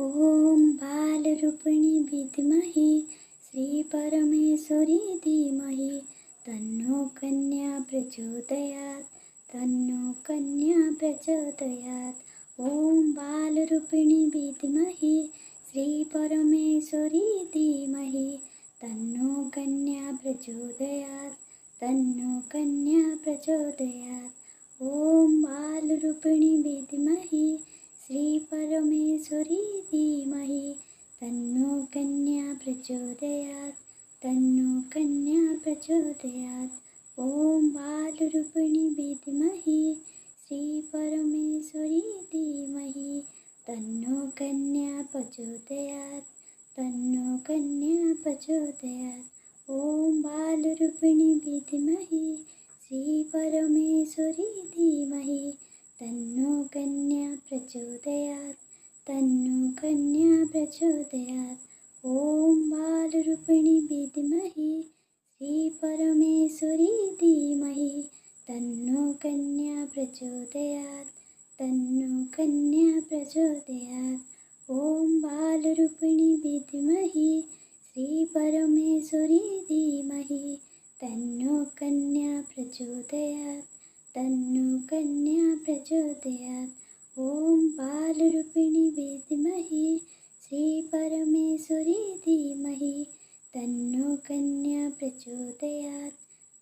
ॐ बालरूपिणी विद्महे श्रीपरमेश्वरी धीमहि तन्नो कन्या प्रचोदयात्। तन्नो कन्या प्रचोदयात्। ॐ बालरूपिणी विद्महे श्रीपरमेश्वरी धीमहि तन्नो कन्या प्रचोदयात्। तन्नो कन्या प्रचोदयात्। ॐ बालरूपिणी विद्महे श्रीपरमेश्वरी धीमहि तन्नो कन्या प्रचोदयात्। तन्नो कन्या प्रचोदयात्। ॐ बालरूपिणी विद्महे श्रीपरमेश्वरी धीमहि तन्नो कन्या प्रचोदयात्। तन्नो कन्या प्रचोदयात्। ॐ बालरूपिणी विद्महे श्रीपरमेश्वरी धीमहि तन्नो कन्या प्रचोदयात्। तन्नो कन्या प्रचोदयात्। ॐ बालरूपिणी विद्महे श्रीपरमेश्वरी धीमहि तन्नो कन्या प्रचोदयात्। तन्नो कन्या प्रचोदयात्। ॐ बालरूपिणी विद्महे श्रीपरमेश्वरी धीमहि तन्नो कन्या प्रचोदयात्। तन्नो कन्या प्रचोदयात्। ॐ बालरूपिणी विद्महे श्रीपरमेश्वरी धीमहि तन्नो कन्या प्रचोदयात्।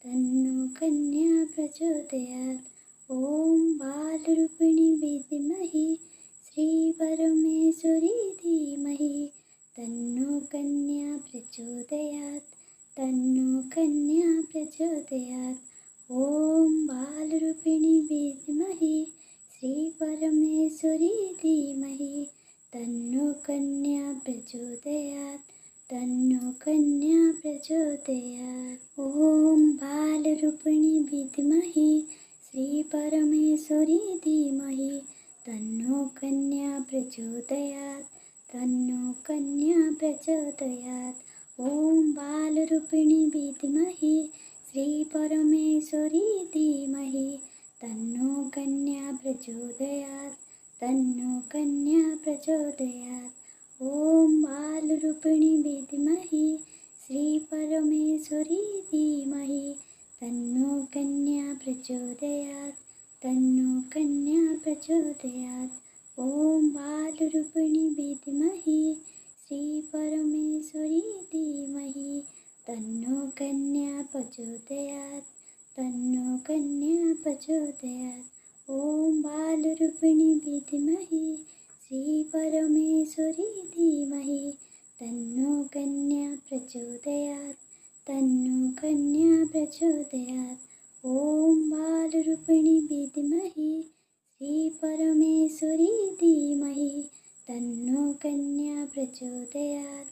तन्नो कन्या प्रचोदयात्। ॐ बालरूपिणी विद्महे श्रीपरमेश्वरी धीमहि तन्नो कन्या प्रचोदयात्। तन्नो कन्या प्रचोदयात्। ॐ बालरूपिणी विद्महे श्रीपरमेश्वरी धीमहि तन्नो कन्या प्रचोदयात्। तन्नो कन्या प्रचोदयात्। ॐ बालरूपिणी विद्महे श्रीपरमेश्वरी धीमहि तन्नो कन्या प्रचोदयात्। तन्नो कन्या प्रचोदयात्। ॐ बालरूपिणी विद्महे श्रीपरमेश्वरी धीमहि तन्नो कन्या प्रचोदयात्। तन्नो कन्या प्रचोदयात्। ॐ बालरूपिणी विद्महे श्रीपरमेश्वरी धीमहि तन्नो कन्या प्रचोदयात्। तन्नो कन्या प्रचोदयात्। ॐ बालरूपिणी विद्महे श्रीपरमेश्वरी धीमहि तन्नो कन्या प्रचोदयात्। तन्नो कन्या प्रचोदयात्। ॐ बालरूपिणी विद्महे श्रीपरमेश्वरी धीमहि तन्नो कन्या प्रचोदयात्। तन्नो कन्या प्रचोदयात्। ॐ बालरूपिणी विद्महे श्रीपरमेश्वरी धीमहि तन्नो कन्या प्रचोदयात्।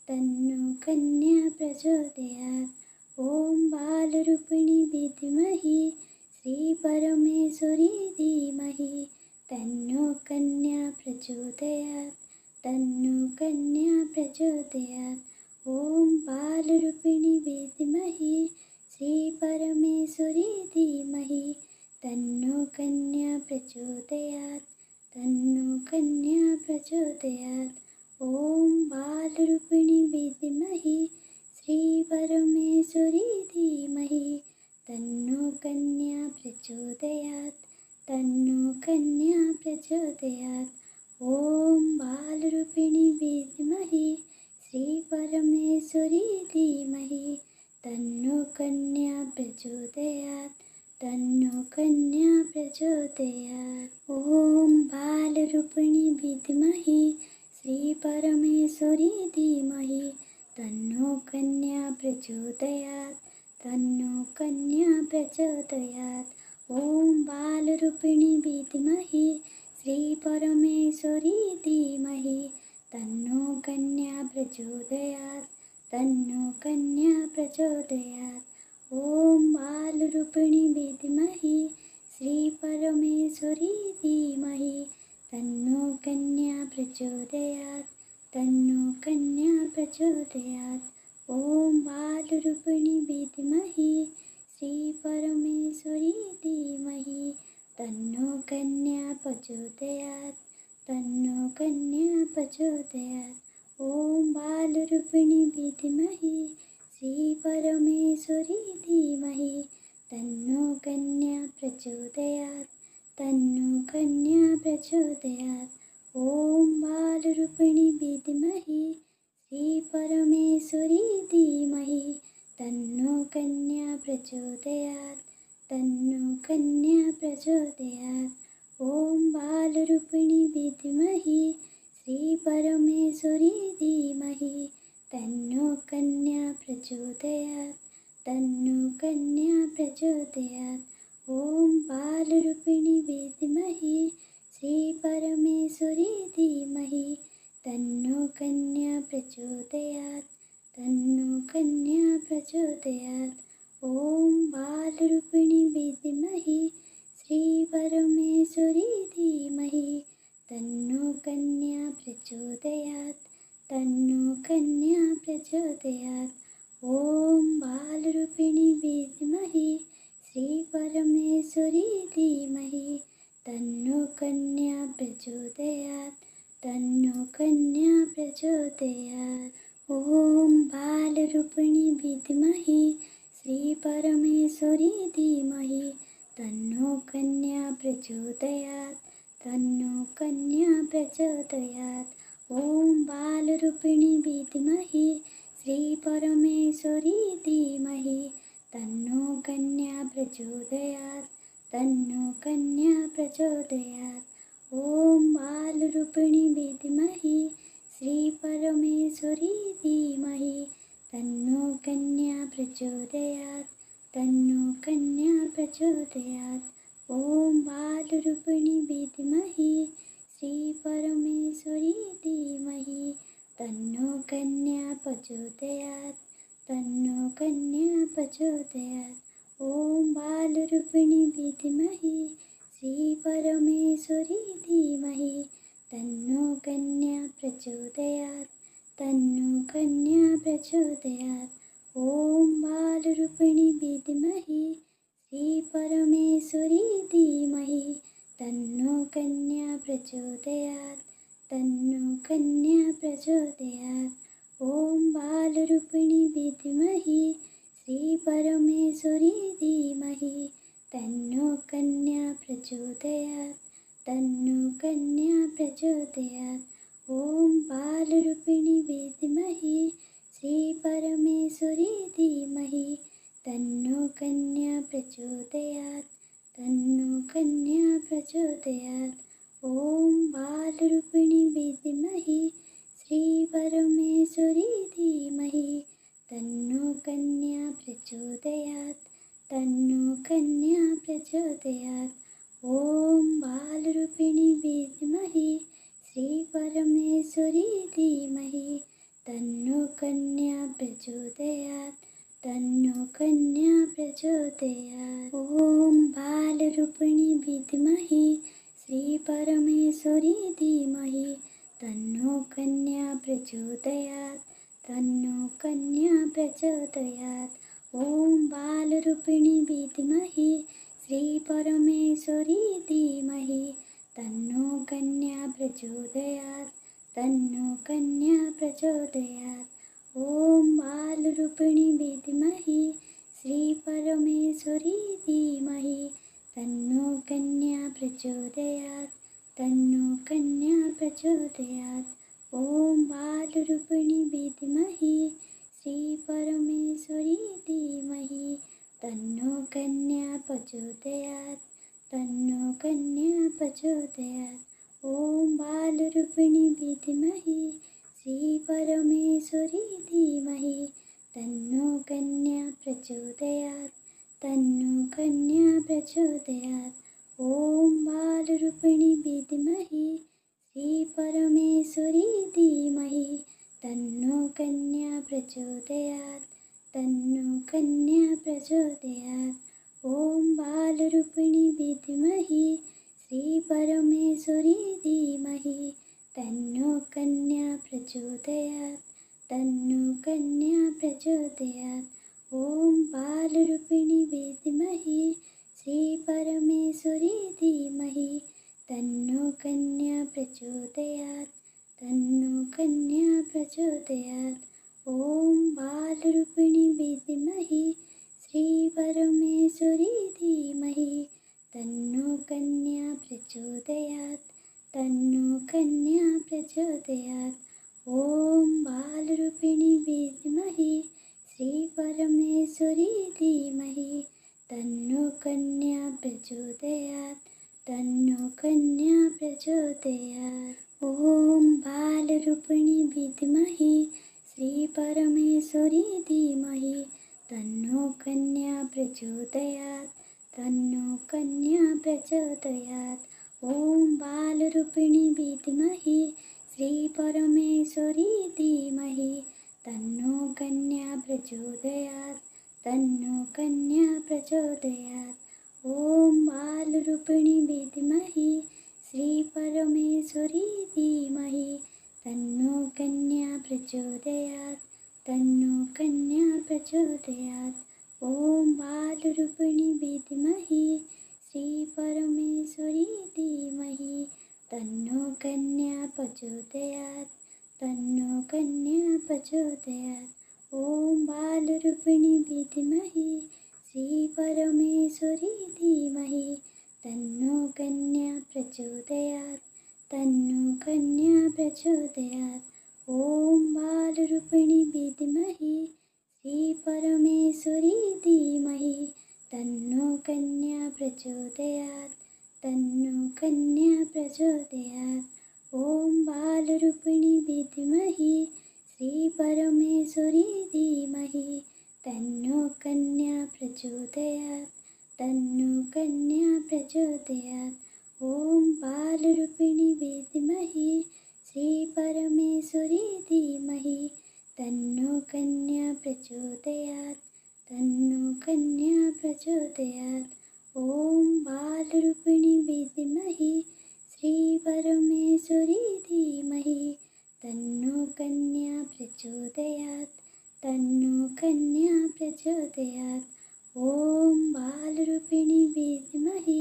तन्नो कन्या प्रचोदयात्। ॐ बालरूपिणी विद्महे श्रीपरमेश्वरी धीमहि तन्नो कन्या प्रचोदयात्। तन्नो कन्या प्रचोदयात्। ॐ बालरूपिणी विद्महे श्रीपरमेश्वरी धीमहि तन्नो कन्या प्रचोदयात्। तन्नो कन्या प्रचोदयात्। ॐ बालरूपिणी विद्महे श्रीपरमेश्वरी धीमहि तन्नो कन्या प्रचोदयात्। तन्नो कन्या प्रचोदयात्। ॐ बालरूपिणी विद्महे श्रीपरमेश्वरी धीमहि तन्नो कन्या प्रचोदयात्। तन्नो कन्या प्रचोदयात्। ॐ बालरूपिणी विद्महे श्रीपरमेश्वरी धीमहि तन्नो कन्या प्रचोदयात्। तन्नो कन्या प्रचोदयात्। ॐ बालरूपिणी विद्महे श्रीपरमेश्वरी धीमहि तन्नो कन्या प्रचोदयात्। तन्नो कन्या प्रचोदयात्। ॐ बालरूपिणी विद्महे श्रीपरमेश्वरी धीमहि तन्नो कन्या प्रचोदयात्। तन्नो कन्या प्रचोदयात्। ॐ बालरूपिणी विद्महे श्रीपरमेश्वरी धीमहि तन्नो कन्या प्रचोदयात्। तन्नो कन्या प्रचोदयात्। ॐ बालरूपिणी विद्महे श्रीपरमेश्वरी धीमहि तन्नो कन्या प्रचोदयात्। तन्नो कन्या प्रचोदयात्। ॐ बालरूपिणी विद्महे श्रीपरमेश्वरी धीमहि तन्नो कन्या प्रचोदयात्। तन्नो कन्या प्रचोदयात्। ॐ बालरूपिणी विद्महे श्रीपरमेश्वरी धीमहि तन्नो कन्या प्रचोदयात्। तन्नो कन्या प्रचोदयात्। ॐ बालरूपिणी विद्महे श्रीपरमेश्वरी धीमहि तन्नो कन्या प्रचोदयात्। तन्नो कन्या प्रचोदयात्। ॐ बालरूपिणी विद्महे श्रीपरमेश्वरी धीमहि तन्नो कन्या प्रचोदयात्। तन्नो कन्या प्रचोदयात्। ॐ बालरूपिणी विद्महे श्रीपरमेश्वरी धीमहि तन्नो कन्या प्रचोदयात्। तन्नो कन्या प्रचोदयात्। ॐ बालरूपिणी विद्महे श्रीपरमेश्वरी धीमहि तन्नो कन्या प्रचोदयात्। तन्नो कन्या प्रचोदयात्। ॐ बालरूपिणी विद्महे श्रीपरमेश्वरी धीमहि तन्नो कन्या प्रचोदयात्। तन्नो कन्या प्रचोदयात्। ॐ बालरूपिणी विद्महे श्रीपरमेश्वरी धीमहि तन्नो कन्या प्रचोदयात्। तन्नो कन्या प्रचोदयात्। ॐ बालरूपिणी विद्महे श्रीपरमेश्वरी धीमहि तन्नो कन्या प्रचोदयात्। तन्नो कन्या प्रचोदयात्। ॐ बालरूपिणी विद्महे श्रीपरमेश्वरी धीमहि तन्नो कन्या प्रचोदयात्। तन्नो कन्या प्रचोदयात्। ॐ बालरूपिणी विद्महे श्रीपरमेश्वरी धीमहि तन्नो कन्या प्रचोदयात्। तन्नो कन्या प्रचोदयात्। ॐ बालरूपिणी विद्महे श्रीपरमेश्वरी धीमहि तन्नो कन्या प्रचोदयात्। तन्नो कन्या प्रचोदयात्। ॐ बालरूपिणी विद्महे श्रीपरमेश्वरी धीमहि तन्नो कन्या प्रचोदयात्। तन्नो कन्या प्रचोदयात्। ॐ बालरूपिणी विद्महे श्रीपरमेश्वरी धीमहि तन्नो कन्या प्रचोदयात्। तन्नो कन्या प्रचोदयात्। ॐ बालरूपिणी विद्महे श्रीपरमेश्वरी धीमहि तन्नो कन्या प्रचोदयात्। तन्नो कन्या प्रचोदयात्। ॐ बालरूपिणी विद्महे श्रीपरमेश्वरी धीमहि तन्नो कन्या प्रचोदयात्। तन्नो कन्या प्रचोदयात्। ॐ बालरूपिणी विद्महे श्रीपरमेश्वरी धीमहि तन्नो कन्या प्रचोदयात्। तन्नो कन्या प्रचोदयात्। ॐ बालरूपिणी विद्महे श्रीपरमेश्वरी धीमहि तन्नो कन्या प्रचोदयात्। तन्नो कन्या प्रचोदयात्। ॐ बालरूपिणी विद्महे श्रीपरमेश्वरी धीमहि तन्नो कन्या प्रचोदयात्। तन्नो कन्या प्रचोदयात्। ॐ बालरूपिणी विद्महे श्रीपरमेश्वरी धीमहि तन्नो कन्या प्रचोदयात्। तन्नो कन्या प्रचोदयात्। ॐ बालरूपिणी विद्महे श्रीपरमेश्वरी धीमहि तन्नो कन्या प्रचोदयात्। तन्नो कन्या प्रचोदयात्। ॐ बालरूपिणी विद्महे श्रीपरमेश्वरी धीमहि तन्नो कन्या प्रचोदयात्। तन्नो कन्या प्रचोदयात्। ॐ बालरूपिणी विद्महे श्रीपरमेश्वरी धीमहि तन्नो कन्या प्रचोदयात् तन्नो कन्या प्रचोदयात्। ॐ बालरूपिणी विद्महे श्रीपरमेश्वरी धीमहि तन्नो कन्या प्रचोदयात् तन्नो कन्या प्रचोदयात्। ॐ बालरूपिणी विद्महे श्रीपरमेश्वरी धीमहि तन्नो कन्या प्रचोदयात् तन्नो कन्या प्रचोदयात्। ॐ बालरूपिणी विद्महे श्रीपरमेश्वरी धीमहि तन्नो कन्या प्रचोदयात् तन्नो कन्या प्रचोदयात्। ॐ बालरूपिणी विद्महे श्रीपरमेश्वरी धीमहि तन्नो कन्या प्रचोदयात् तन्नो कन्या प्रचोदयात्। ॐ बालरूपिणी विद्महे श्रीपरमेश्वरी धीमहि तन्नो कन्या प्रचोदयात् तन्नो कन्या प्रचोदयात्। ॐ बालरूपिणी विद्महे श्रीपरमेश्वरी धीमहि तन्नो कन्या प्रचोदयात् तन्नो कन्या प्रचोदयात्। ॐ बालरूपिणी विद्महे श्रीपरमेश्वरी धीमहि तन्नो कन्या प्रचोदयात् तन्नो कन्या प्रचोदयात्। ॐ बालरूपिणी विद्महे श्रीपरमेश्वरी धीमहि तन्नो कन्या प्रचोदयात् तन्नो कन्या प्रचोदयात्। ॐ बालरूपिणी विद्महे श्रीपरमेश्वरी धीमहि तन्नो कन्या प्रचोदयात् तन्नो कन्या प्रचोदयात्। ॐ बालरूपिणी विद्महे श्रीपरमेश्वरी धीमहि तन्नो कन्या प्रचोदयात् तन्नो कन्या प्रचोदयात्। ॐ बालरूपिणी विद्महे श्रीपरमेश्वरी धीमहि तन्नो कन्या प्रचोदयात् तन्नो कन्या प्रचोदयात्। ॐ बालरूपिणी विद्महे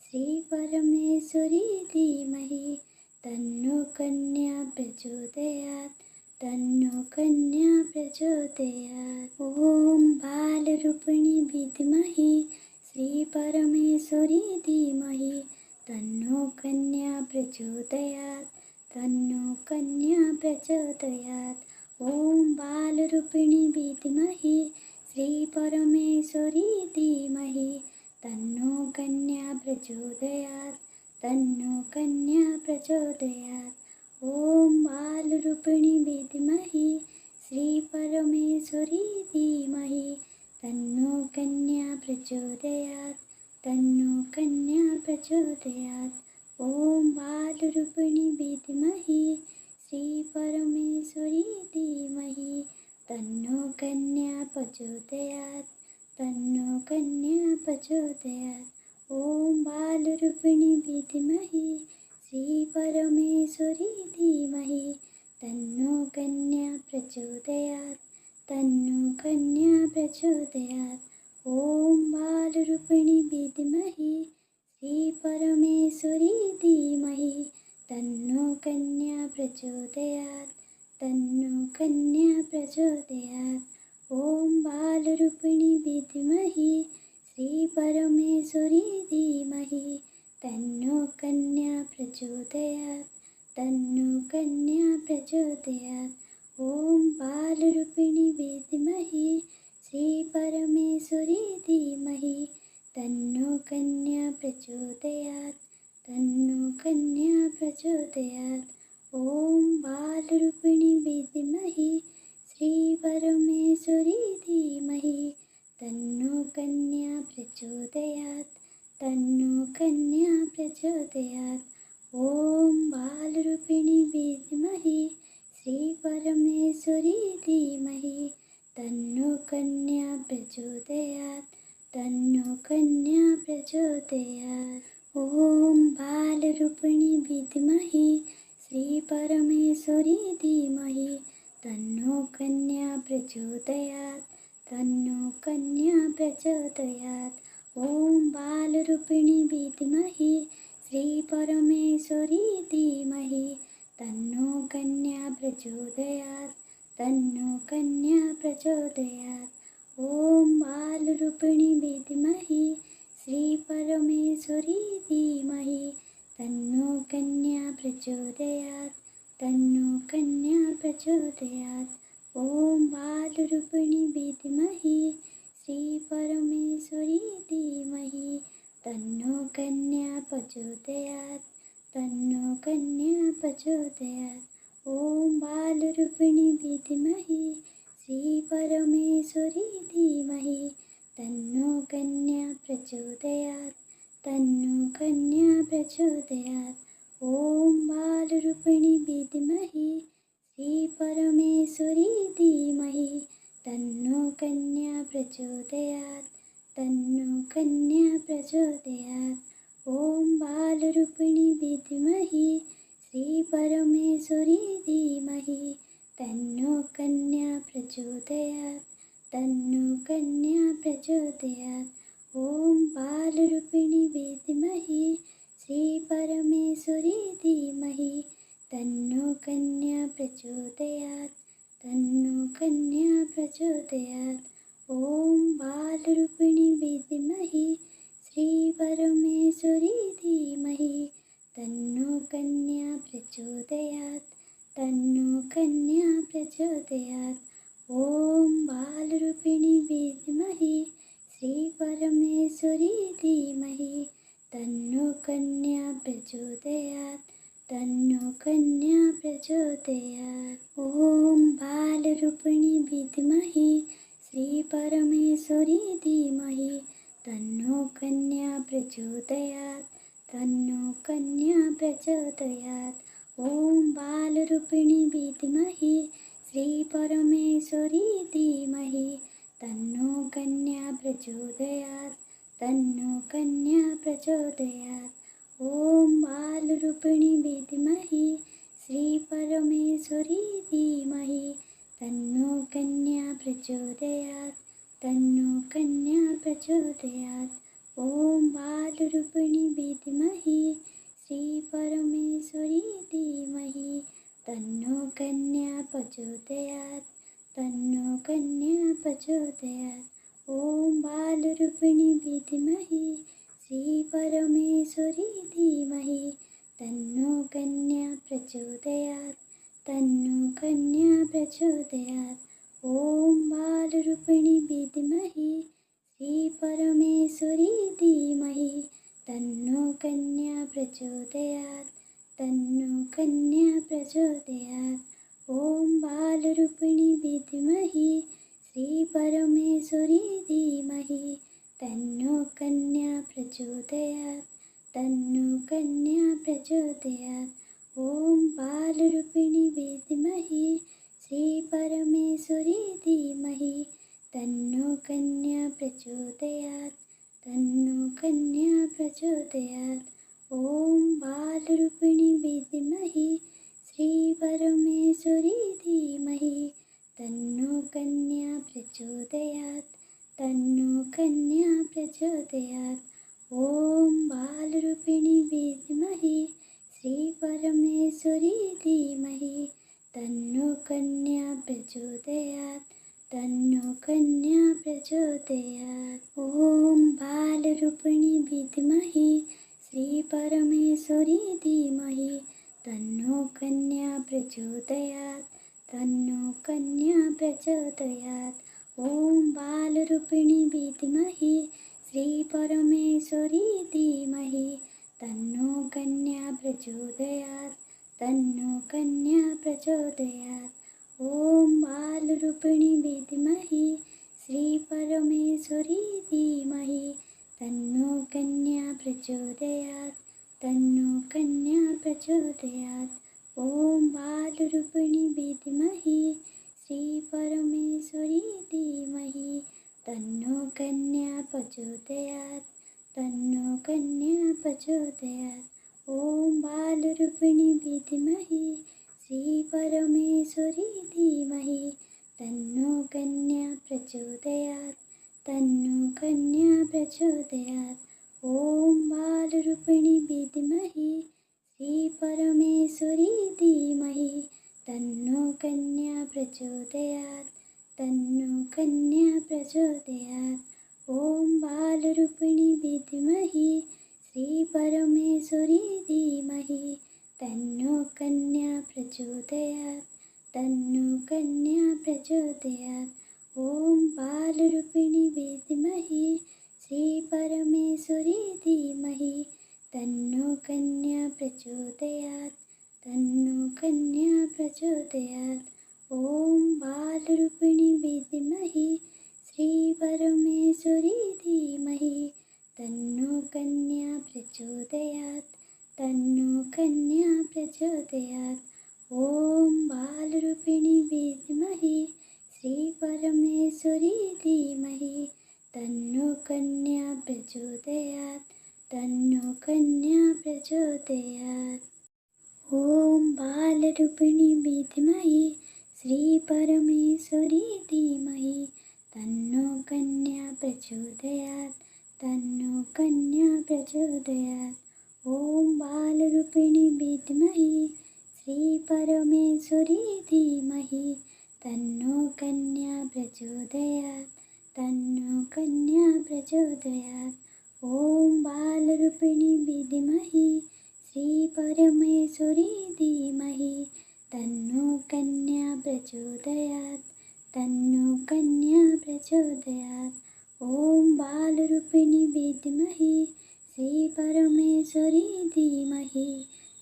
श्रीपरमेश्वरी धीमहि तन्नो कन्या प्रचोदयात् तन्नो कन्या प्रचोदयात्। ॐ बालरूपिणी विद्महे श्रीपरमेश्वरी धीमहि तन्नो कन्या प्रचोदयात् तन्नो कन्या प्रचोदयात्। ॐ बालरूपिणी विद्महे श्रीपरमेश्वरी धीमहि तन्नो कन्या प्रचोदयात् तन्नो कन्या प्रचोदयात्। ॐ बालरूपिणी विद्महे श्रीपरमेश्वरी धीमहि तन्नो कन्या प्रचोदयात् तन्नो कन्या प्रचोदयात्। ॐ बालरूपिणी विद्महे श्रीपरमेश्वरी धीमहि तन्नो कन्या प्रचोदयात् तन्नो कन्या प्रचोदयात्। ॐ बालरूपिणी विद्महे श्रीपरमेश्वरी धीमहि तन्नो कन्या प्रचोदयात् तन्नो कन्या प्रचोदयात्। ॐ बालरूपिणी विद्महे श्रीपरमेश्वरी धीमहि तन्नो कन्या प्रचोदयात् तन्नो कन्या प्रचोदयात्। ॐ बालरूपिणी विद्महे श्रीपरमेश्वरी धीमहि तन्नो कन्या प्रचोदयात् तन्नो कन्या प्रचोदयात्। ॐ बालरूपिणी विद्महे श्रीपरमेश्वरी धीमहि तन्नो कन्या प्रचोदयात् तन्नो कन्या प्रचोदयात्। ॐ बालरूपिणी विद्महे श्रीपरमेश्वरी धीमहि तन्नो कन्या प्रचोदयात् तन्नो कन्या प्रचोदयात्। ॐ बालरूपिणी विद्महे श्रीपरमेश्वरी धीमहि तन्नो कन्या प्रचोदयात् तन्नो कन्या प्रचोदयात्। ॐ बालरूपिणी विद्महे श्रीपरमेश्वरी धीमहि तन्नो कन्या प्रचोदयात् तन्नो कन्या प्रचोदयात्। ॐ बालरूपिणी विद्महे श्रीपरमेश्वरी धीमहि तन्नो कन्या प्रचोदयात् तन्नो कन्या प्रचोदयात्। ॐ बालरूपिणी विद्महि श्रीपरमेश्वरी धीमहि तन्नो कन्या प्रचोदयात् तन्नो कन्या प्रचोदयात्। ॐ बालरूपिणी विद्महि श्रीपरमेश्वरी धीमहि तन्नो कन्या प्रचोदयात् तन्नो कन्या प्रचोदयात्। ॐ बालरूपिणी विद्महि श्रीपरमेश्वरी धीमहि तन्नो कन्या प्रचोदयात् तन्नो कन्या प्रचोदयात्। ॐ बालरूपिणी विद्महि श्रीपरमेश्वरी धीमहि तन्नो कन्या प्रचोदयात् तन्नो कन्या प्रचोदयात्। ॐ बालरूपिणी विद्महि श्रीपरमेश्वरी धीमहि तन्नो कन्या प्रचोदयात् तन्नो कन्या प्रचोदयात्। ॐ बालरूपिणी विद्महि श्रीपरमेश्वरी धीमहि तन्नो कन्या प्रचोदयात् तन्नो कन्या प्रचोदयात्। ॐ बालरूपिणी विद्महि श्रीपरमेश्वरी धीमहि तन्नो कन्या प्रचोदयात् तन्नो कन्या प्रचोदयात्। ॐ बालरूपिणी विद्महि श्रीपरमेश्वरी धीमहि तन्नो कन्या प्रचोदयात् तन्नो कन्या प्रचोदयात्। ॐ बालरूपिणी विद्महि श्रीपरमेश्वरी धीमहि तन्नो कन्या प्रचोदयात् तन्नो कन्या प्रचोदयात्। ॐ बालरूपिणी विद्महि श्रीपरमेश्वरी धीमहि तन्नो कन्या प्रचोदयात् तन्नो कन्या प्रचोदयात्। ॐ बालरूपिणी विद्महि श्रीपरमेश्वरी धीमहि तन्नो कन्या प्रचोदयात् तन्नो कन्या प्रचोदयात्। ॐ बालरूपिणी विद्महि श्रीपरमेश्वरी धीमहि तन्नो कन्या प्रचोदयात् तन्नो कन्या प्रचोदयात्। ॐ बालरूपिणी विद्महि श्रीपरमेश्वरी धीमहि तन्नो कन्या प्रचोदयात् तन्नो कन्या प्रचोदयात्। ॐ बालरूपिणी विद्महि श्रीपरमेश्वरी धीमहि तन्नो कन्या प्रचोदयात् तन्नो कन्या प्रचोदयात्। ॐ बालरूपिणी विद्महि श्रीपरमेश्वरी धीमहि तन्नो कन्या प्रचोदयात् तन्नो कन्या प्रचोदयात्। ॐ बालरूपिणी विद्महि श्रीपरमेश्वरी धीमहि तन्नो कन्या प्रचोदयात् तन्नो कन्या प्रचोदयात्। ॐ बालरूपिणी विद्महि श्रीपरमेश्वरी धीमहि तन्नो कन्या प्रचोदयात् तन्नो कन्या प्रचोदयात्। ॐ बालरूपिणी विद्महि श्रीपरमेश्वरी धीमहि तन्नो कन्या प्रचोदयात् तन्नो कन्या प्रचोदयात्। ॐ बालरूपिणी विद्महि श्रीपरमेश्वरी धीमहि तन्नो कन्या प्रचोदयात् तन्नो कन्या प्रचोदयात्। ॐ बालरूपिणी विद्महि श्रीपरमेश्वरी धीमहि तन्नो कन्या प्रचोदयात् तन्नो कन्या प्रचोदयात्। ॐ बालरूपिणी विद्महि श्रीपरमेश्वरी धीमहि तन्नो कन्या प्रचोदयात् तन्नो कन्या प्रचोदयात्। ॐ बालरूपिणी विद्महि श्रीपरमेश्वरी धीमहि तन्नो कन्या प्रचोदयात् तन्नो कन्या प्रचोदयात्। ॐ बालरूपिणी विद्महि श्रीपरमेश्वरी धीमहि तन्नो कन्या प्रचोदयात् तन्नो कन्या प्रचोदयात्। ॐ बालरूपिणी विद्महे श्रीपरमेश्वरी धीमहि तन्नो कन्या प्रचोदयात् तन्नो कन्या प्रचोदयात्। ॐ बालरूपिणी विद्महे श्रीपरमेश्वरी धीमहि तन्नो कन्या प्रचोदयात् तन्नो कन्या प्रचोदयात्। ॐ बालरूपिणी विद्महे श्रीपरमेश्वरी धीमहि तन्नो कन्या प्रचोदयात् तन्नो कन्या प्रचोदयात्। ॐ बालरूपिणी विद्महे श्रीपरमेश्वरी धीमहि तन्नो कन्या प्रचोदयात् तन्नो कन्या प्रचोदयात्। ॐ बालरूपिणी विद्महे श्रीपरमेश्वरी धीमहि तन्नो कन्या प्रचोदयात् तन्नो कन्या प्रचोदयात्। ॐ बालरूपिणी विद्महे श्रीपरमेश्वरी धीमहि तन्नो कन्या प्रचोदयात् तन्नो कन्या प्रचोदयात्। ॐ बालरूपिणी विद्महे श्रीपरमेश्वरी धीमहि तन्नो कन्या प्रचोदयात् तन्नो कन्या प्रचोदयात्। ॐ बालरूपिणी विद्महे श्रीपरमेश्वरी धीमहि तन्नो कन्या प्रचोदयात् तन्नो कन्या प्रचोदयात्। ॐ बालरूपिणी विद्महे श्रीपरमेश्वरी धीमहि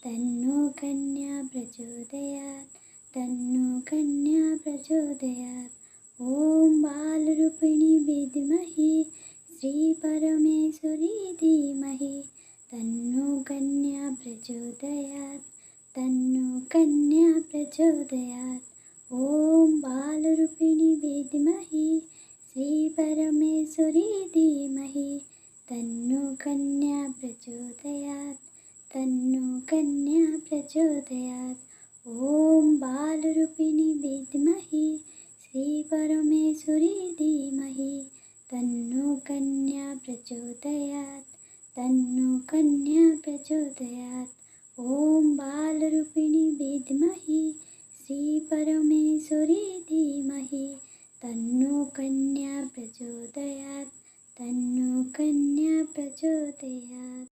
तन्नो कन्या प्रचोदयात् तन्नो कन्या प्रचोदयात्। ॐ बालरूपिणी विद्महे श्रीपरमेश्वरी धीमहि तन्नो कन्या प्रचोदयात् तन्नो कन्या प्रचोदयात्। ॐ बालरूपिणी विद्महे श्रीपरमेश्वरी धीमहि तन्नो कन्या प्रचोदयात् तन्नो कन्या प्रचोदयात्। ॐ बालरूपिणी विद्महे श्रीपरमेश्वरी धीमहि तन्नो कन्या प्रचोदयात् तन्नो कन्या प्रचोदयात्। ॐ बालरूपिणी विद्महे श्रीपरमेश्वरी धीमहि तन्नो कन्या प्रचोदयात् तन्नो कन्या प्रचोदयात्।